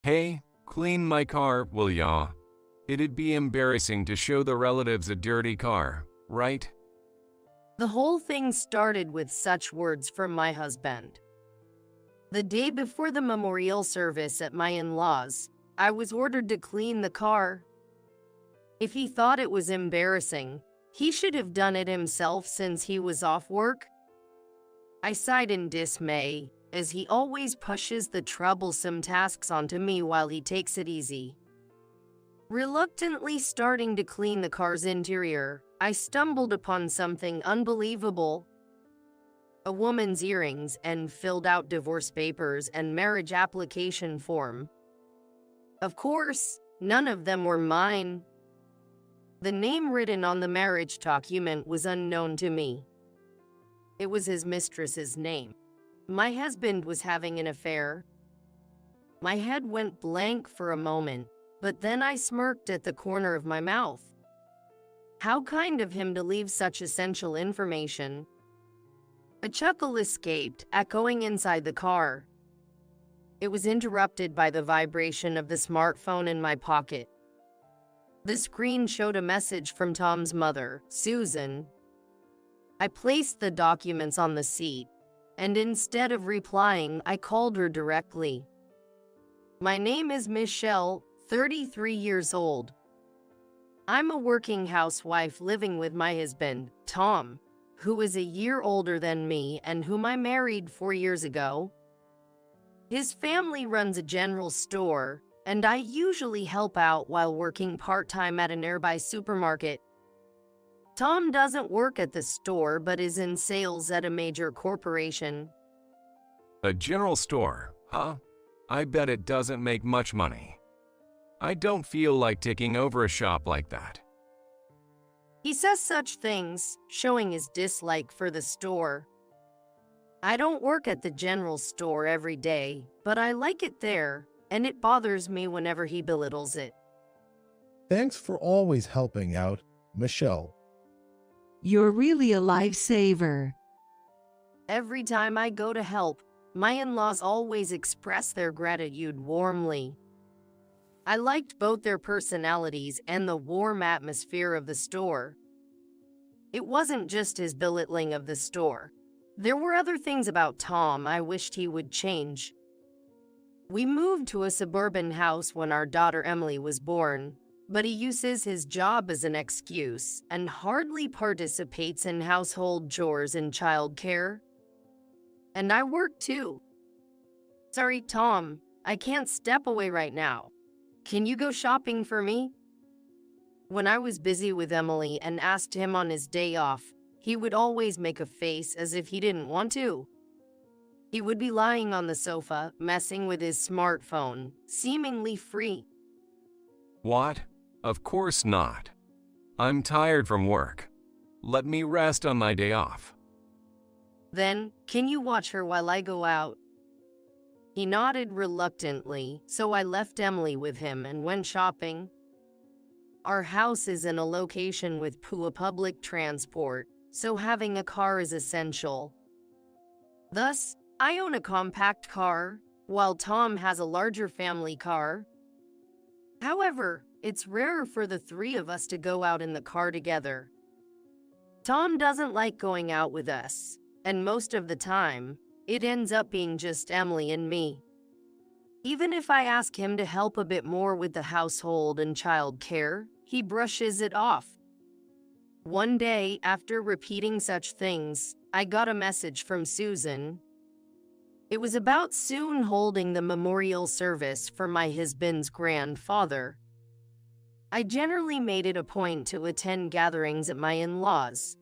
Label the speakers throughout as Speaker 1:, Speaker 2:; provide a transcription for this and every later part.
Speaker 1: Hey, clean my car, will ya? It'd be embarrassing to show the relatives a dirty car, right?
Speaker 2: The whole thing started with such words from my husband. The day before the memorial service at my in-laws, I was ordered to clean the car. If he thought it was embarrassing, he should have done it himself since he was off work. I sighed in dismay, as he always pushes the troublesome tasks onto me while he takes it easy. Reluctantly starting to clean the car's interior, I stumbled upon something unbelievable. A woman's earrings and filled out divorce papers and marriage application form. Of course, none of them were mine. The name written on the marriage document was unknown to me. It was his mistress's name. My husband was having an affair. My head went blank for a moment, but then I smirked at the corner of my mouth. How kind of him to leave such essential information. A chuckle escaped, echoing inside the car. It was interrupted by the vibration of the smartphone in my pocket. The screen showed a message from Tom's mother, Susan. I placed the documents on the seat, and instead of replying, I called her directly. My name is Michelle, 33 years old. I'm a working housewife living with my husband, Tom, who is a year older than me and whom I married 4 years ago. His family runs a general store, and I usually help out while working part-time at a nearby supermarket. Tom doesn't work at the store but is in sales at a major corporation.
Speaker 1: A general store, huh? I bet it doesn't make much money. I don't feel like taking over a shop like that.
Speaker 2: He says such things, showing his dislike for the store. I don't work at the general store every day, but I like it there, and it bothers me whenever he belittles it.
Speaker 3: Thanks for always helping out, Michelle.
Speaker 4: You're really a lifesaver.
Speaker 2: Every time I go to help, my in-laws always express their gratitude warmly. I liked both their personalities and the warm atmosphere of the store. It wasn't just his belittling of the store. There were other things about Tom I wished he would change. We moved to a suburban house when our daughter Emily was born, but he uses his job as an excuse and hardly participates in household chores and childcare. And I work too. Sorry, Tom, I can't step away right now. Can you go shopping for me? When I was busy with Emily and asked him on his day off, he would always make a face as if he didn't want to. He would be lying on the sofa, messing with his smartphone, seemingly free.
Speaker 1: What? Of course not. I'm tired from work. Let me rest on my day off.
Speaker 2: Then, can you watch her while I go out? He nodded reluctantly, so I left Emily with him and went shopping. Our house is in a location with poor public transport, so having a car is essential. Thus, I own a compact car, while Tom has a larger family car. However, it's rare for the three of us to go out in the car together. Tom doesn't like going out with us, and most of the time, it ends up being just Emily and me. Even if I ask him to help a bit more with the household and child care, he brushes it off. One day, after repeating such things, I got a message from Susan. It was about soon holding the memorial service for my husband's grandfather. I generally made it a point to attend gatherings at my in-laws.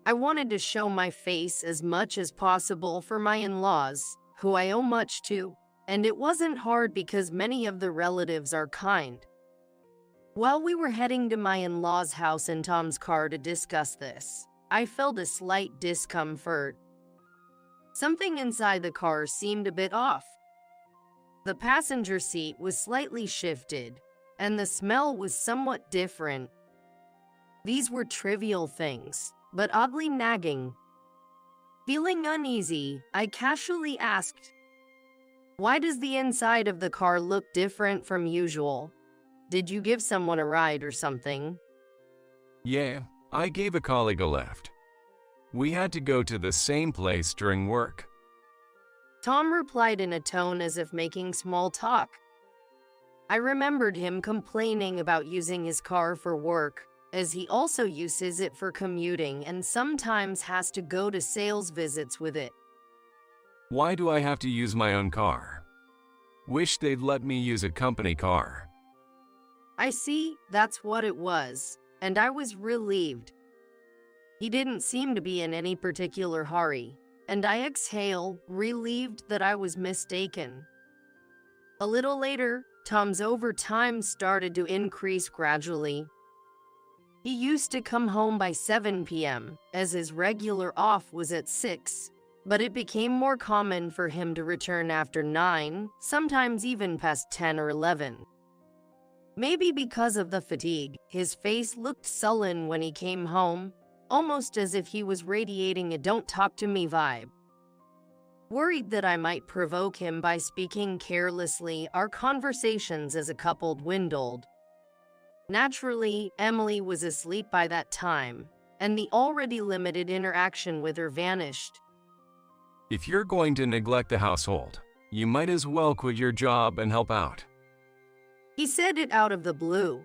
Speaker 2: I wanted to show my face as much as possible for my in-laws, who I owe much to, and it wasn't hard because many of the relatives are kind. While we were heading to my in-laws' house in Tom's car to discuss this, I felt a slight discomfort. Something inside the car seemed a bit off. The passenger seat was slightly shifted, and the smell was somewhat different. These were trivial things, but oddly nagging. Feeling uneasy, I casually asked, Why does the inside of the car look different from usual? Did you give someone a ride or something?
Speaker 1: Yeah, I gave a colleague a lift. We had to go to the same place during work.
Speaker 2: Tom replied in a tone as if making small talk. I remembered him complaining about using his car for work, as he also uses it for commuting and sometimes has to go to sales visits with it.
Speaker 1: Why do I have to use my own car? Wish they'd let me use a company car.
Speaker 2: I see, that's what it was, and I was relieved. He didn't seem to be in any particular hurry, and I exhaled, relieved that I was mistaken. A little later, Tom's overtime started to increase gradually. He used to come home by 7 p.m., as his regular off was at 6, but it became more common for him to return after 9, sometimes even past 10 or 11. Maybe because of the fatigue, his face looked sullen when he came home, almost as if he was radiating a "don't talk to me" vibe. Worried that I might provoke him by speaking carelessly, our conversations as a couple dwindled. Naturally, Emily was asleep by that time, and the already limited interaction with her vanished.
Speaker 1: If you're going to neglect the household, you might as well quit your job and help out.
Speaker 2: He said it out of the blue.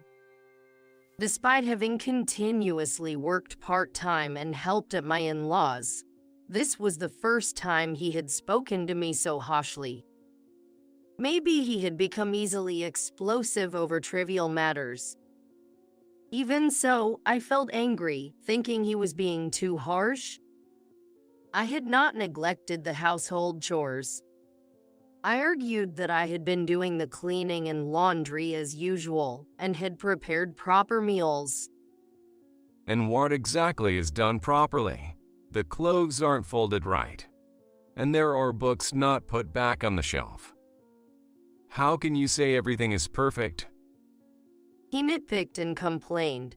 Speaker 2: Despite having continuously worked part-time and helped at my in-laws, this was the first time he had spoken to me so harshly. Maybe he had become easily explosive over trivial matters. Even so, I felt angry, thinking he was being too harsh. I had not neglected the household chores. I argued that I had been doing the cleaning and laundry as usual and had prepared proper meals.
Speaker 1: And what exactly is done properly? The clothes aren't folded right, and there are books not put back on the shelf. How can you say everything is perfect?
Speaker 2: He nitpicked and complained.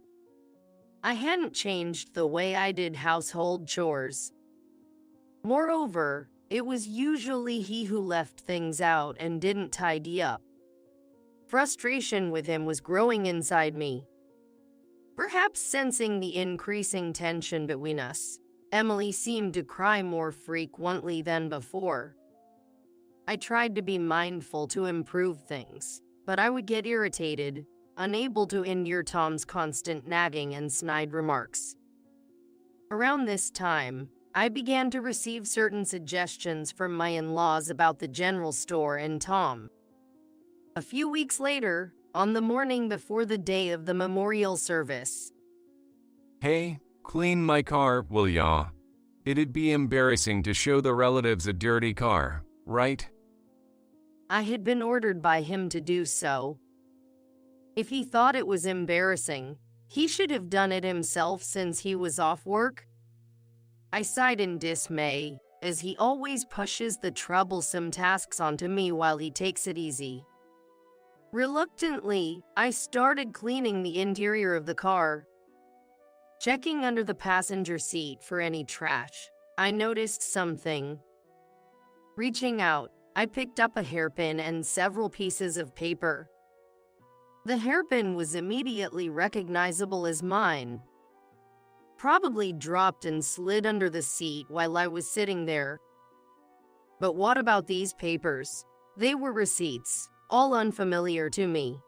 Speaker 2: I hadn't changed the way I did household chores. Moreover, it was usually he who left things out and didn't tidy up. Frustration with him was growing inside me. Perhaps sensing the increasing tension between us, Emily seemed to cry more frequently than before. I tried to be mindful to improve things, but I would get irritated, unable to endure Tom's constant nagging and snide remarks. Around this time, I began to receive certain suggestions from my in-laws about the general store and Tom. A few weeks later, on the morning before the day of the memorial service.
Speaker 1: Hey, clean my car, will ya? It'd be embarrassing to show the relatives a dirty car, right?
Speaker 2: I had been ordered by him to do so. If he thought it was embarrassing, he should have done it himself since he was off work. I sighed in dismay, as he always pushes the troublesome tasks onto me while he takes it easy. Reluctantly, I started cleaning the interior of the car. Checking under the passenger seat for any trash, I noticed something. Reaching out, I picked up a hairpin and several pieces of paper. The hairpin was immediately recognizable as mine. Probably dropped and slid under the seat while I was sitting there. But what about these papers? They were receipts, all unfamiliar to me.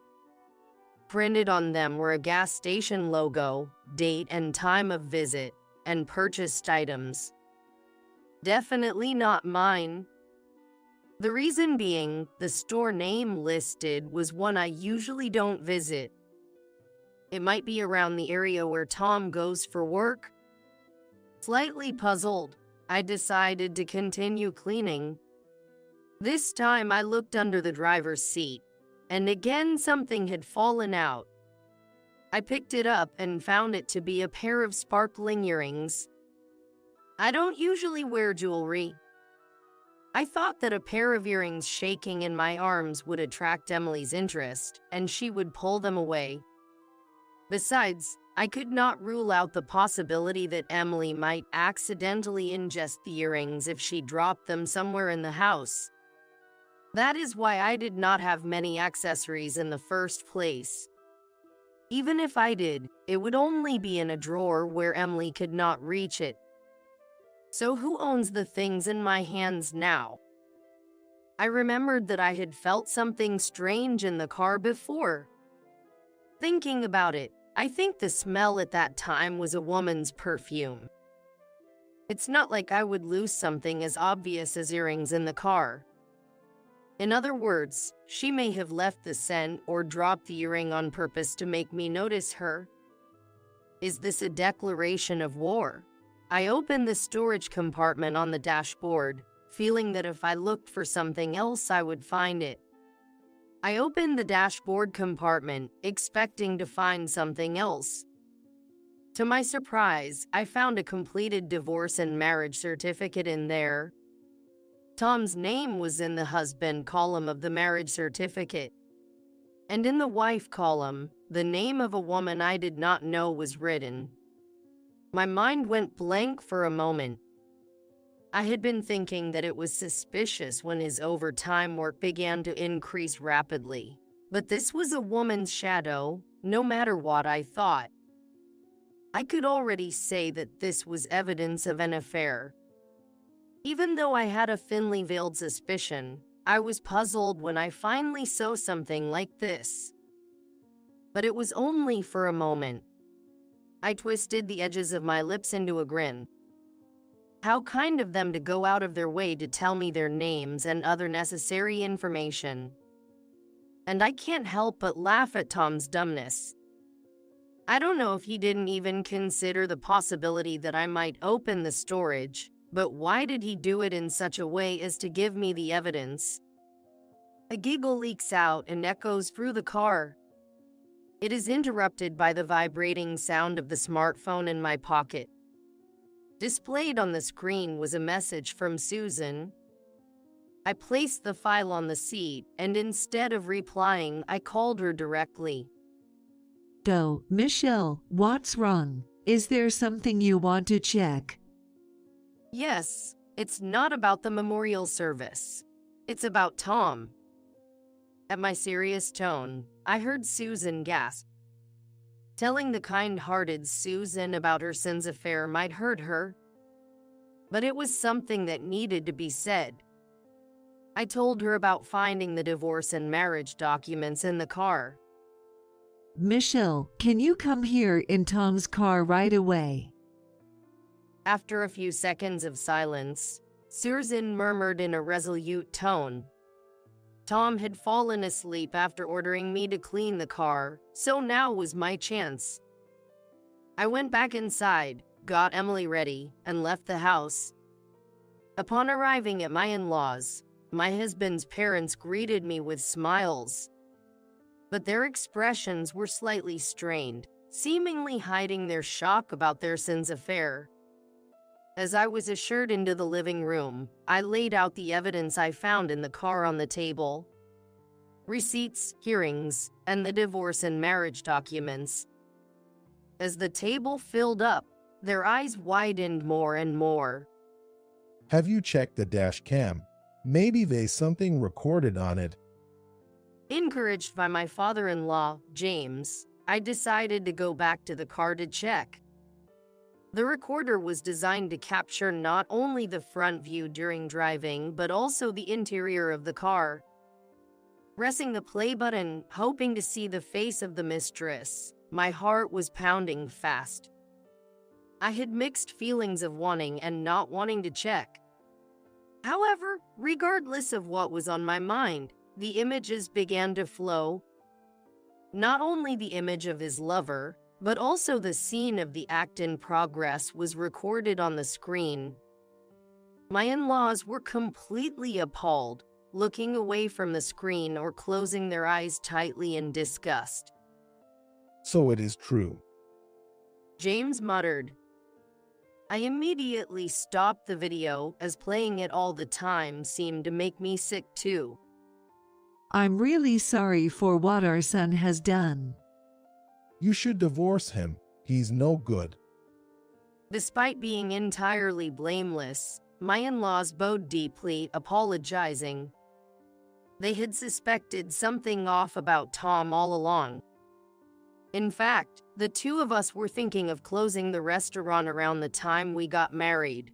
Speaker 2: Printed on them were a gas station logo, date and time of visit, and purchased items. Definitely not mine. The reason being, the store name listed was one I usually don't visit. It might be around the area where Tom goes for work. Slightly puzzled, I decided to continue cleaning. This time I looked under the driver's seat, and again something had fallen out. I picked it up and found it to be a pair of sparkling earrings. I don't usually wear jewelry. I thought that a pair of earrings shaking in my arms would attract Emily's interest, and she would pull them away. Besides, I could not rule out the possibility that Emily might accidentally ingest the earrings if she dropped them somewhere in the house. That is why I did not have many accessories in the first place. Even if I did, it would only be in a drawer where Emily could not reach it. So who owns the things in my hands now? I remembered that I had felt something strange in the car before. Thinking about it, I think the smell at that time was a woman's perfume. It's not like I would lose something as obvious as earrings in the car. In other words, she may have left the scent or dropped the earring on purpose to make me notice her. Is this a declaration of war? I opened the storage compartment on the dashboard, feeling that if I looked for something else I would find it. I opened the dashboard compartment, expecting to find something else. To my surprise, I found a completed divorce and marriage certificate in there. Tom's name was in the husband column of the marriage certificate. And in the wife column, the name of a woman I did not know was written. My mind went blank for a moment. I had been thinking that it was suspicious when his overtime work began to increase rapidly. But this was a woman's shadow, no matter what I thought. I could already say that this was evidence of an affair. Even though I had a thinly veiled suspicion, I was puzzled when I finally saw something like this. But it was only for a moment. I twisted the edges of my lips into a grin. How kind of them to go out of their way to tell me their names and other necessary information. And I can't help but laugh at Tom's dumbness. I don't know if he didn't even consider the possibility that I might open the storage. But why did he do it in such a way as to give me the evidence? A giggle leaks out and echoes through the car. It is interrupted by the vibrating sound of the smartphone in my pocket. Displayed on the screen was a message from Susan. I placed the file on the seat, and instead of replying, I called her directly.
Speaker 4: Go, Michelle, what's wrong? Is there something you want to check?
Speaker 2: Yes, it's not about the memorial service. It's about Tom. At my serious tone, I heard Susan gasp. Telling the kind-hearted Susan about her son's affair might hurt her, but it was something that needed to be said. I told her about finding the divorce and marriage documents in the car.
Speaker 4: Michelle, can you come here in Tom's car right away?
Speaker 2: After a few seconds of silence, Susan murmured in a resolute tone. Tom had fallen asleep after ordering me to clean the car, so now was my chance. I went back inside, got Emily ready, and left the house. Upon arriving at my in-laws, my husband's parents greeted me with smiles. But their expressions were slightly strained, seemingly hiding their shock about their son's affair. As I was ushered into the living room, I laid out the evidence I found in the car on the table. Receipts, hearings, and the divorce and marriage documents. As the table filled up, their eyes widened more and more.
Speaker 3: Have you checked the dash cam? Maybe there's something recorded on it.
Speaker 2: Encouraged by my father-in-law, James, I decided to go back to the car to check. The recorder was designed to capture not only the front view during driving, but also the interior of the car. Pressing the play button, hoping to see the face of the mistress, my heart was pounding fast. I had mixed feelings of wanting and not wanting to check. However, regardless of what was on my mind, the images began to flow. Not only the image of his lover, but also the scene of the act in progress was recorded on the screen. My in-laws were completely appalled, looking away from the screen or closing their eyes tightly in disgust.
Speaker 3: So it is true.
Speaker 2: James muttered. I immediately stopped the video, as playing it all the time seemed to make me sick too.
Speaker 4: I'm really sorry for what our son has done.
Speaker 3: You should divorce him. He's no good.
Speaker 2: Despite being entirely blameless, my in-laws bowed deeply, apologizing. They had suspected something off about Tom all along. In fact, the two of us were thinking of closing the restaurant around the time we got married.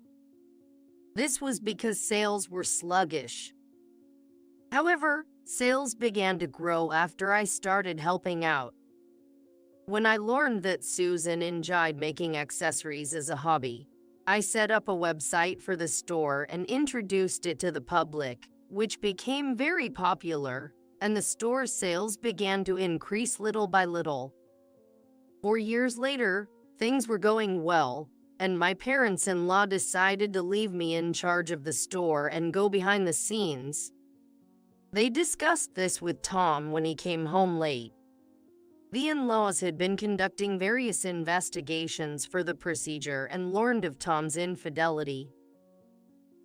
Speaker 2: This was because sales were sluggish. However, sales began to grow after I started helping out. When I learned that Susan enjoyed making accessories as a hobby, I set up a website for the store and introduced it to the public, which became very popular, and the store's sales began to increase little by little. 4 years later, things were going well, and my parents-in-law decided to leave me in charge of the store and go behind the scenes. They discussed this with Tom when he came home late. The in-laws had been conducting various investigations for the procedure and learned of Tom's infidelity.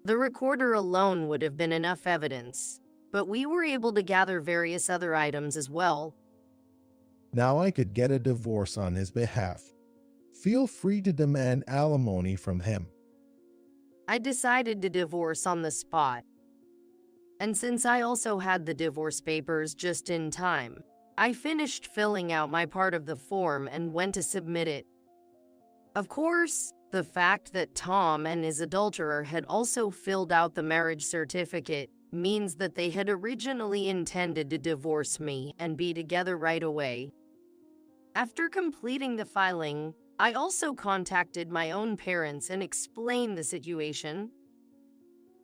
Speaker 2: The recorder alone would have been enough evidence, but we were able to gather various other items as well.
Speaker 3: Now I could get a divorce on his behalf. Feel free to demand alimony from him.
Speaker 2: I decided to divorce on the spot. And since I also had the divorce papers just in time, I finished filling out my part of the form and went to submit it. Of course, the fact that Tom and his adulterer had also filled out the marriage certificate means that they had originally intended to divorce me and be together right away. After completing the filing, I also contacted my own parents and explained the situation.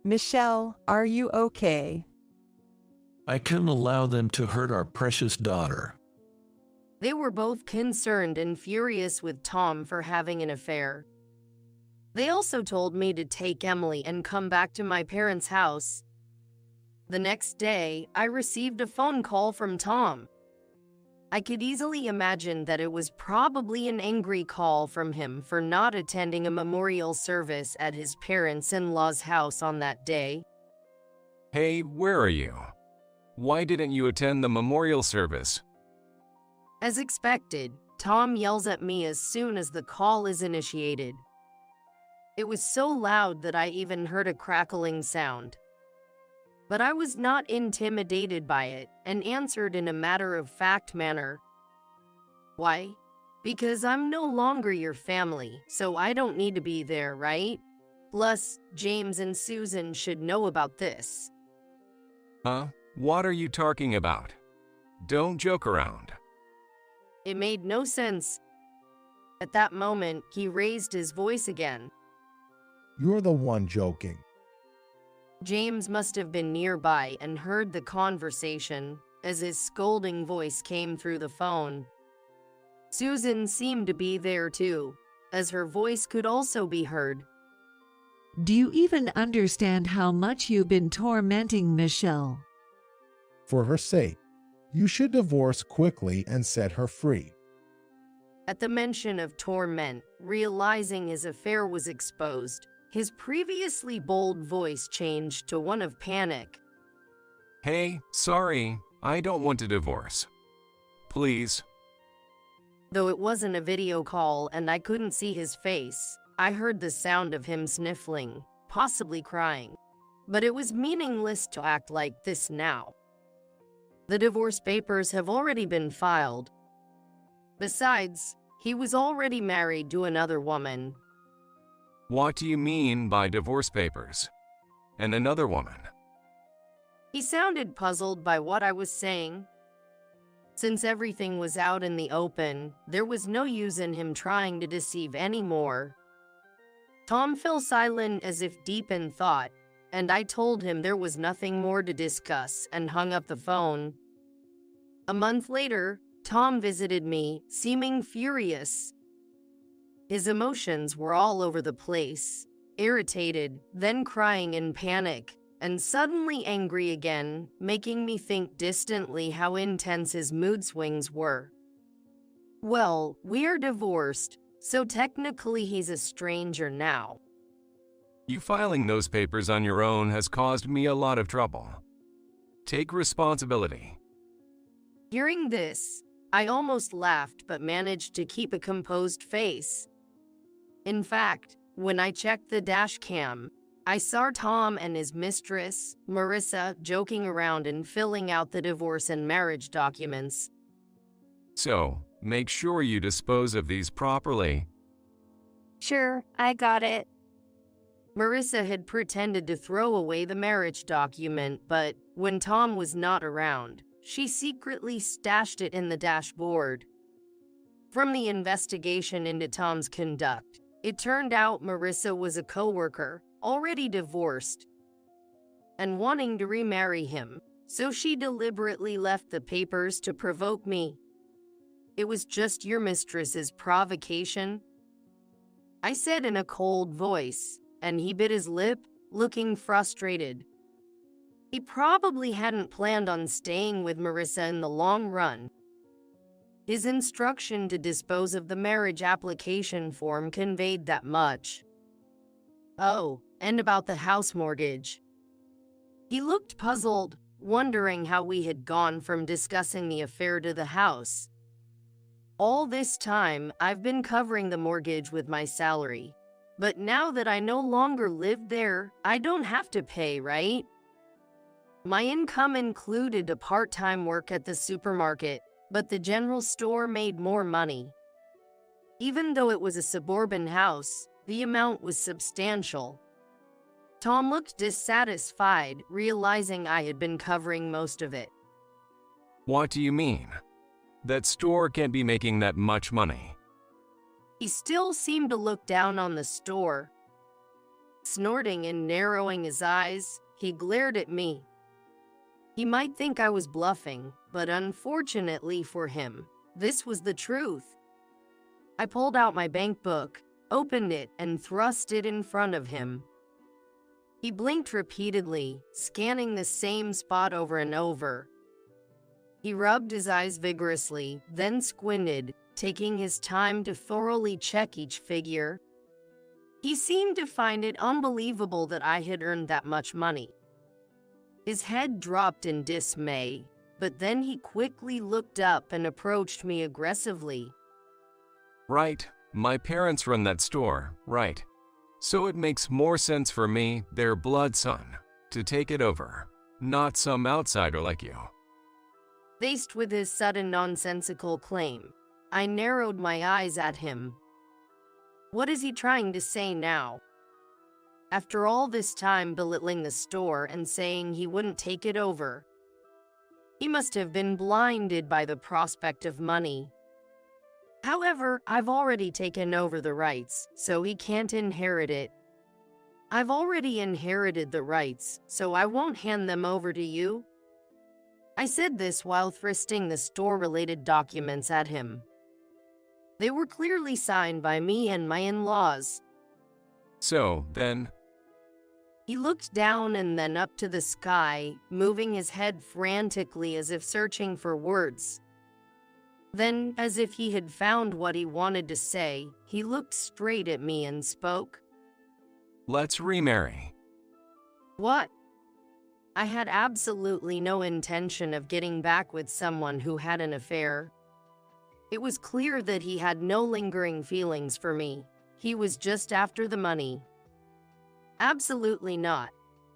Speaker 5: Michelle, are you okay?
Speaker 6: I couldn't allow them to hurt our precious daughter.
Speaker 2: They were both concerned and furious with Tom for having an affair. They also told me to take Emily and come back to my parents' house. The next day, I received a phone call from Tom. I could easily imagine that it was probably an angry call from him for not attending a memorial service at his parents-in-law's house on that day.
Speaker 1: Hey, where are you? Why didn't you attend the memorial service?
Speaker 2: As expected, Tom yells at me as soon as the call is initiated. It was so loud that I even heard a crackling sound. But I was not intimidated by it and answered in a matter-of-fact manner. Why? Because I'm no longer your family, so I don't need to be there, right? Plus, James and Susan should know about this.
Speaker 1: Huh? What are you talking about? Don't joke around.
Speaker 2: It made no sense. At that moment, he raised his voice again.
Speaker 3: You're the one joking.
Speaker 2: James must have been nearby and heard the conversation, as his scolding voice came through the phone. Susan seemed to be there too, as her voice could also be heard.
Speaker 4: Do you even understand how much you've been tormenting Michelle?
Speaker 3: For her sake, you should divorce quickly and set her free.
Speaker 2: At the mention of torment, realizing his affair was exposed, his previously bold voice changed to one of panic.
Speaker 1: Hey, sorry, I don't want to divorce. Please.
Speaker 2: Though it wasn't a video call and I couldn't see his face, I heard the sound of him sniffling, possibly crying. But it was meaningless to act like this now. The divorce papers have already been filed. Besides, he was already married to another woman.
Speaker 1: What do you mean by divorce papers? And another woman?
Speaker 2: He sounded puzzled by what I was saying. Since everything was out in the open, there was no use in him trying to deceive anymore. Tom fell silent as if deep in thought, and I told him there was nothing more to discuss and hung up the phone. A month later, Tom visited me, seeming furious. His emotions were all over the place, irritated, then crying in panic, and suddenly angry again, making me think distantly how intense his mood swings were. Well, we're divorced, so technically he's a stranger now.
Speaker 1: You filing those papers on your own has caused me a lot of trouble. Take responsibility.
Speaker 2: Hearing this, I almost laughed but managed to keep a composed face. In fact, when I checked the dash cam, I saw Tom and his mistress, Marissa, joking around and filling out the divorce and marriage documents.
Speaker 1: So, make sure you dispose of these properly.
Speaker 7: Sure, I got it.
Speaker 2: Marissa had pretended to throw away the marriage document, but when Tom was not around, she secretly stashed it in the dashboard. From the investigation into Tom's conduct, it turned out Marissa was a coworker, already divorced, and wanting to remarry him, so she deliberately left the papers to provoke me. It was just your mistress's provocation, I said in a cold voice, and he bit his lip, looking frustrated. He probably hadn't planned on staying with Marissa in the long run. His instruction to dispose of the marriage application form conveyed that much. Oh, and about the house mortgage. He looked puzzled, wondering how we had gone from discussing the affair to the house. All this time, I've been covering the mortgage with my salary. But now that I no longer live there, I don't have to pay, right? My income included a part-time work at the supermarket, but the general store made more money. Even though it was a suburban house, the amount was substantial. Tom looked dissatisfied, realizing I had been covering most of it.
Speaker 1: What do you mean? That store can't be making that much money.
Speaker 2: He still seemed to look down on the store. Snorting and narrowing his eyes, he glared at me. He might think I was bluffing, but unfortunately for him, this was the truth. I pulled out my bank book, opened it, and thrust it in front of him. He blinked repeatedly, scanning the same spot over and over. He rubbed his eyes vigorously, then squinted, taking his time to thoroughly check each figure. He seemed to find it unbelievable that I had earned that much money. His head dropped in dismay, but then he quickly looked up and approached me aggressively.
Speaker 1: Right, my parents run that store, right. So it makes more sense for me, their blood son, to take it over, not some outsider like you.
Speaker 2: Faced with his sudden nonsensical claim, I narrowed my eyes at him. What is he trying to say now? After all this time belittling the store and saying he wouldn't take it over, he must have been blinded by the prospect of money. However, I've already taken over the rights, so he can't inherit it. I've already inherited the rights, so I won't hand them over to you. I said this while thrusting the store-related documents at him. They were clearly signed by me and my in-laws.
Speaker 1: So, then,
Speaker 2: He looked down and then up to the sky, moving his head frantically as if searching for words. Then, as if he had found what he wanted to say, he looked straight at me and spoke.
Speaker 1: let's remarry.
Speaker 2: What? I had absolutely no intention of getting back with someone who had an affair. It was clear that he had no lingering feelings for me. He was just after the money. Absolutely not.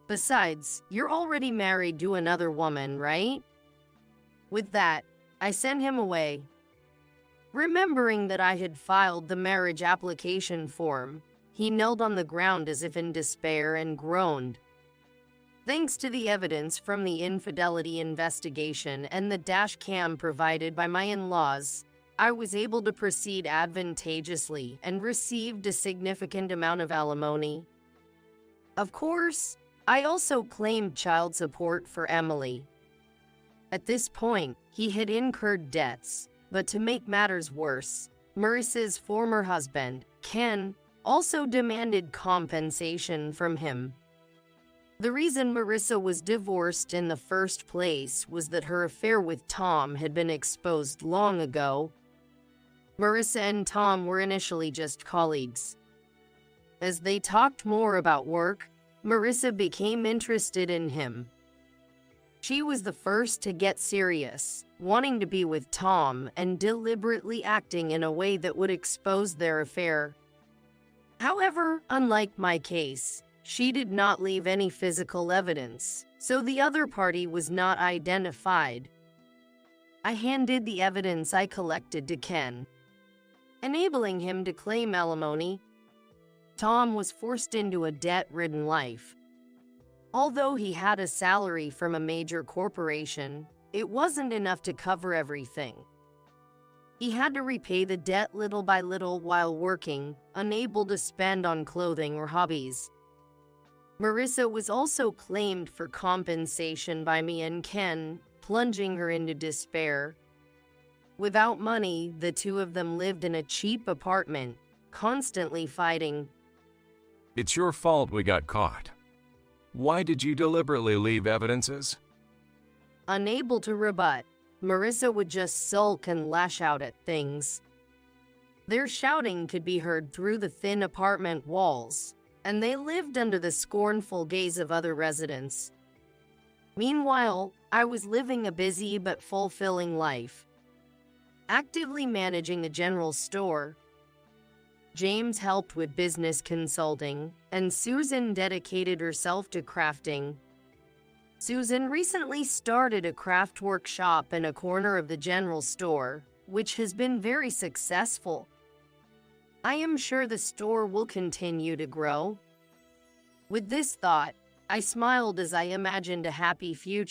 Speaker 2: Besides, you're already married to another woman, right? With that, I sent him away. Remembering that I had filed the marriage application form, he knelt on the ground as if in despair and groaned. Thanks to the evidence from the infidelity investigation and the dash cam provided by my in-laws, I was able to proceed advantageously and received a significant amount of alimony. Of course, I also claimed child support for Emily. At this point, he had incurred debts, but to make matters worse, Marissa's former husband, Ken, also demanded compensation from him. The reason Marissa was divorced in the first place was that her affair with Tom had been exposed long ago. Marissa and Tom were initially just colleagues. As they talked more about work, Marissa became interested in him. She was the first to get serious, wanting to be with Tom and deliberately acting in a way that would expose their affair. However, unlike my case, She did not leave any physical evidence, so the other party was not identified. I handed the evidence I collected to Ken, enabling him to claim alimony. Tom was forced into a debt-ridden life. Although he had a salary from a major corporation, it wasn't enough to cover everything. He had to repay the debt little by little while working, unable to spend on clothing or hobbies. Marissa was also claimed for compensation by me and Ken, plunging her into despair. Without money, the two of them lived in a cheap apartment, constantly fighting.
Speaker 1: It's your fault we got caught. Why did you deliberately leave evidences?
Speaker 2: Unable to rebut, Marissa would just sulk and lash out at things. Their shouting could be heard through the thin apartment walls, and they lived under the scornful gaze of other residents. Meanwhile, I was living a busy but fulfilling life, actively managing a general store. James helped with business consulting, and Susan dedicated herself to crafting. Susan recently started a craft workshop in a corner of the general store, which has been very successful. I am sure the store will continue to grow. With this thought, I smiled as I imagined a happy future.